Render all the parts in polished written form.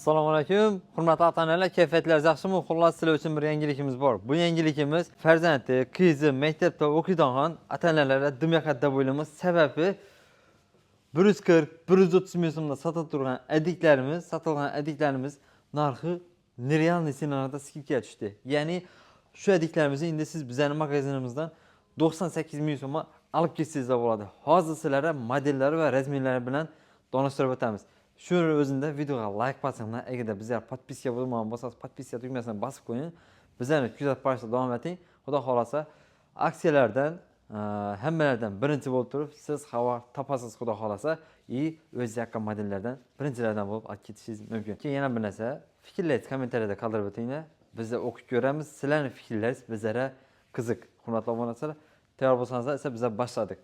Assalomu alaykum. Hurmatli ota-onalar, kayfiyatlaringiz yaxshimi? Xullas, sizlar uchun bir yangilikimiz bor. Bu yangilikimiz farzandi, qizi maktabda o'qiydigan ota-onalarga dumyaqatda bo'lamiz. Sababi 140, 130 ming so'mda sotilgan adiklarimiz narxi nerealniy senalarda skidka tushdi. Ya'ni shu adiklarimizni endi siz bizning magazinimizdan 98 ming so'mga olib ketsangiz bo'ladi. Hozir sizlarga modellari va razmerlari bilan tanishtirib o'tamiz. Shu o'zinda videoga like bosinglar, agarda bizlar podpiska bo'lmagan bo'lsangiz, podpiska tugmasini bosib qo'ying. Bizlarni kuzatib borishda davom eting. Xudo xolasa aksiyalardan hammalardan birinchi bo'lib turib, siz xabar topasiz xudo xolasa, o'z yaqin modellardan birinchilardan bo'lib olib ketishingiz mumkin. Keyin yana bir narsa, fikrlaringizni kommentariyada qoldirib o'tinglar. Biz o'qib ko'ramiz. Sizlarning fikrlaringiz bizlarga qiziq. Hurmatli obunachilar, tayyor bo'lsangiz esa biz boshladik.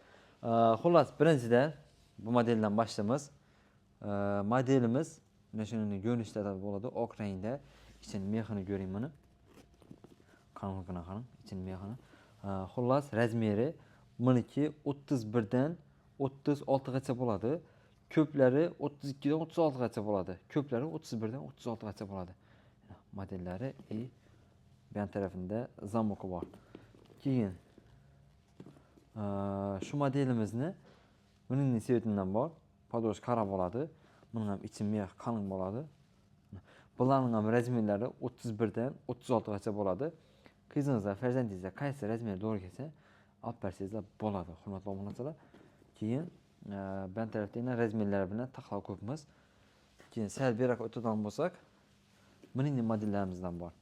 Xullas, birinchidan bu modeldan boshlaymiz. Modelimiz mana shunday ko'rinishda bo'ladi, oq rangda. Ichini mexini ko'ring mana. Qanaqana qarang, ichini mexini. Xullas, razmeri buniki 31 dan 36 gacha bo'ladi. Ko'plari 32 dan 36 gacha bo'ladi. Ko'plari 31 dan 36 gacha bo'ladi. Modellari bu yan tarafında zamoki bor. Keyin shu modelimizni buning sevetinden bor. Padosh qara bo'ladi. Buning ham ichi mex qalin bo'ladi. Bularning ham razmerlari 31 dan 36 gacha bo'ladi. Qizingizga, farzandingizga qaysi razmer to'g'ri kelsa, olib bersangizlar bo'ladi, hurmatli obunachilar. Keyin bu tarafda yana razmerlar bilan taxlov ko'pmiz. Keyin sal beroq o'tadigan bo'lsak, buning modellarimizdan bor.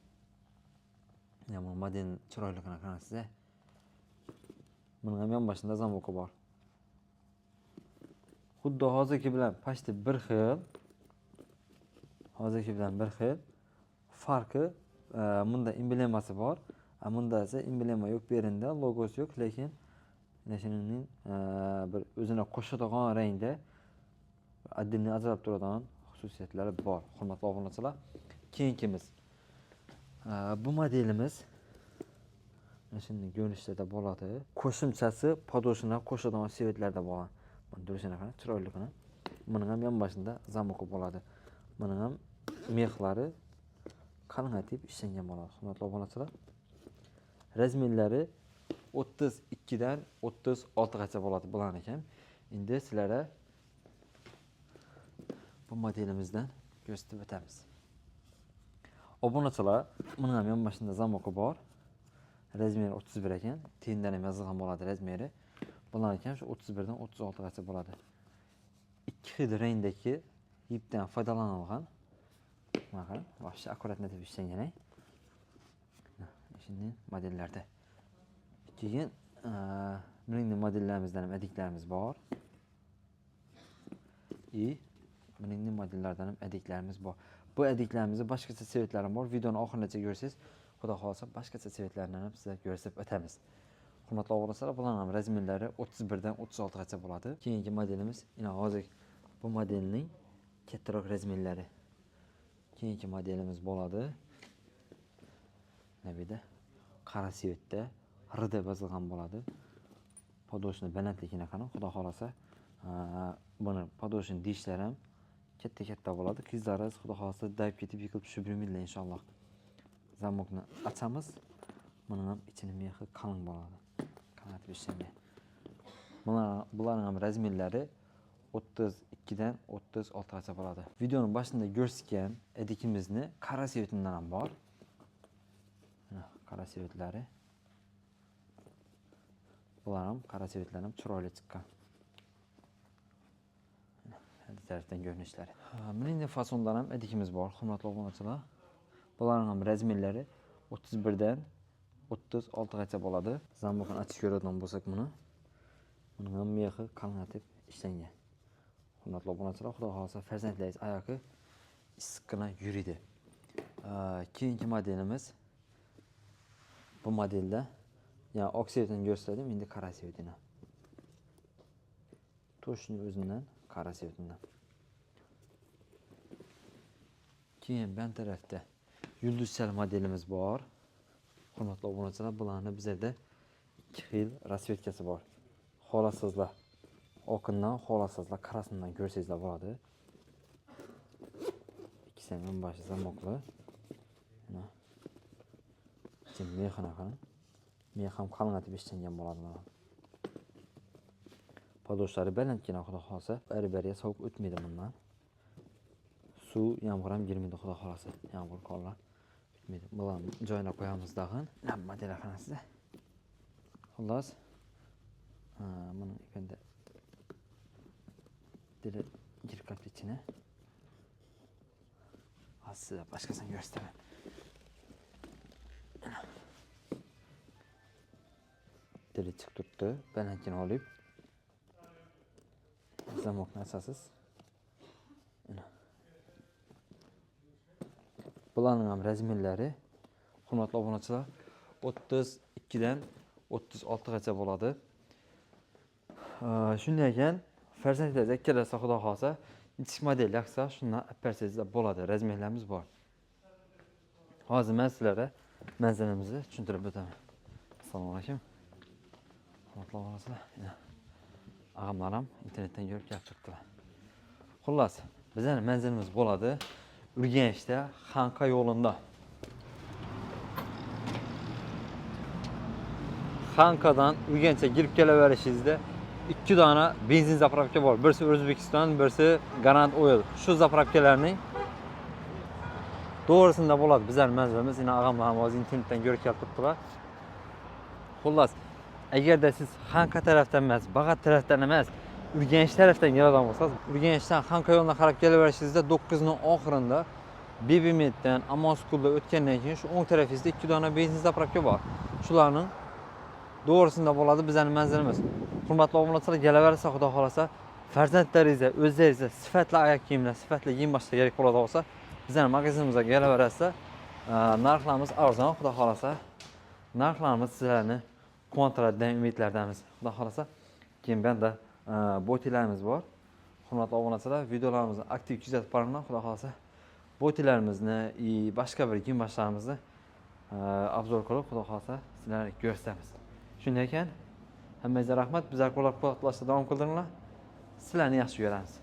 Mana model chiroyligini qarangizlar. Buning ham yonboshida zamoki bor. Xuddi hozirgi bilan pashti bir xil. Hozirgi bilan bir xil. Farqi bunda emblemasi bor. Bunda esa emblema yo'q, berindi, logosi yo'q, lekin nashining bir o'zini qo'shadigan rangda addini ajralib turadigan xususiyatlari bor. Hurmatli obunachilar, keyingimiz bu modelimiz mana shunday ko'rinishda bo'ladi. Qo'shimchasi podoshini qo'shadigan sevetlarda bo'ladi. Buni durishini qarang, chiroyligini. Buning ham yonboshida zamoki bo'ladi. Buning ham mexlari qalinlatib ishlangan bo'ladi. Hurmatli obunachilar, razmerlari 32 dan 36 gacha bo'ladi bularning ham. Endi sizlarga bu modelimizdan ko'rsatib o'tamiz. Obunachilar, buning ham yonboshida zamoki bor. Razmeri 31 ekan. Tengdan ham yozilgan bo'ladi razmeri. Bularning ham shu 31 dan 36 gacha bo'ladi. Ikki xil rangdagi ipdan foydalanilgan. Mana qarang, boshqa akkuratlatib ishlangan. Shunday modellarda. Keyin buning modellarimizdan ham adiklarimiz bor. Buning modellaridan ham adiklarimiz bor. Bu adiklarimizni boshqacha sevetlarim bor. Videoni oxirigacha ko'rsangiz, xudo xolasa boshqacha sevetlarni ham sizga ko'rsatib o'tamiz. Hurmatli obunachilar, bularning ham razmerlari 31 dan 36 gacha bo'ladi. Keyingi modelimiz yana hozir bu modelning kattaroq razmerlari. Keyingi modelimiz bo'ladi. Nabida qara sevetda R deb yozilgan bo'ladi. Podoshni balandligini qarang, xudo xolasa buni podoshning dishlari ham katta bo'ladi. Qizlaringiz xudo xolasa dayib ketib yiqilib tushib yurmaydilar inshaalloh. Zamokni ochamiz. Buning ham ichini mexi qalin bo'ladi. Qalinlatib ishlangan. Bularning ham razmerlari 32 dan 36 gacha bo'ladi. Videoning boshida ko'rsatgan adikimizni qara sevetidan ham bor. Qara sevetlari. Bular ham qara sevetlar ham chiroyli chiqqan. Har tarafdan ko'rinishlari. Buning fasonlar ham adikimiz bor, hurmatli obunachilar. Bularning ham razmerlari 31 dan 36 gacha bo'ladi. Zamokni ochib ko'radigan bo'lsak buni. Buning ham mexi qalinlatib ishlangan. Hurmatli obunachilar, xudo xolasa farzandlaringiz oyoqi issiqqina yuridi. Keyingi modelimiz bu modelda yani oq sevetini gösterdim, endi qara sevetini. Toshning o'zidan qara sevetidan. Keyin bu tarafda yulduzchal modelimiz bor. Hurmatli obunachilar, bularning bizda ikki xil rasvetkasi bor. Xohlasizlar oqindan, xohlasizlar qarasidan ko'rsangizlar bo'ladi. Sistemning boshi zamoqli. Mana. Şimdi mexana qarang. Mex ham qalinglatib ishlangan bo'ladi mana. Podoshlari balandgina xudo xolasa, bari-bariga sovuq o'tmaydi bundan. Suv, yomg'ir ham girmaydi xudo xolasa. Yomg'ir qorlar o'tmaydi. Bularni joyina qo'yamiz dag'in. Nima model qarasiz. Xullas. Buni endi dili girib ketdi ichine. Size başkasını göstereyim. Dili çık tuttu. Ben hakkını alayım. Zamok nasasız. Bularning ham razmerlari, hurmatli obunachilar, 32dan 36 gacha bo'ladi. Shunday ekan, farzandlaringiz ikkalasi xudo xolsa, ichki model yoqsa, shundan apparsizlar bo'ladi. Razmerlarimiz bor. Hozir men sizlarga manzilimizni tushuntirib o'taman. Assalomu alaykum. Hurmatli obunachilar, ağamlar ham internetdan ko'rib kelib turibdilar. Xullas, bizning manzilimiz bo'ladi. Urganchda, Xanqa yo'lida. Xanqadan Urganchga girib kelaverishingizda 2 dona benzin zapravka bor. Birisi O'zbekiston, birisi Garant Oil. Shu zapravkalarning to'g'risida bo'ladi bizning manzilimiz. Yine ağamlar ham hozir internetdan ko'rib kelib turibdilar. Xullas, agarda siz Xanqa tarafdan emas, Bag'at tarafdan emas, Urganch tarafdan keladigan bo'lsangiz, Urganchdan Xanqa yo'lina qarab kelaverishingizda 9 ning oxirida Bebimetdan Amoskulda o'tgandan keyin shu o'ng tarafingizda 2 dona benzin zapravka bor. Shularning to'g'risida bo'ladi bizning manzilimiz. Hurmatli obunachilar, kelaversa xudo xolasa, farzandlaringizga, o'zingizga sifatli oyoq kiyimlar, sifatli kiyim-boshlar kerak bo'ladi bo'lsa, bizning magazinimizga kelaversa, narxlarimiz arzon, xudo xolasa. Narxlarimiz sizlarni quvontiradigan umidlardamiz. Xudo xolasa, keyin bunda botilarimiz bor. Hurmatli obunachilar, videolarimizni aktiv kuzatib boringlar, xudo xolasa. Botilarimizni, boshqa bir kiyim-boshlarimizni obzor qilib, xudo xolasa, sizlarga ko'rsatamiz. Shunday ekan, hammangizga rahmat. Bizlar qo'llab-quvvatlashda davom qildiringlar. Sizlarni yaxshi ko'ramiz.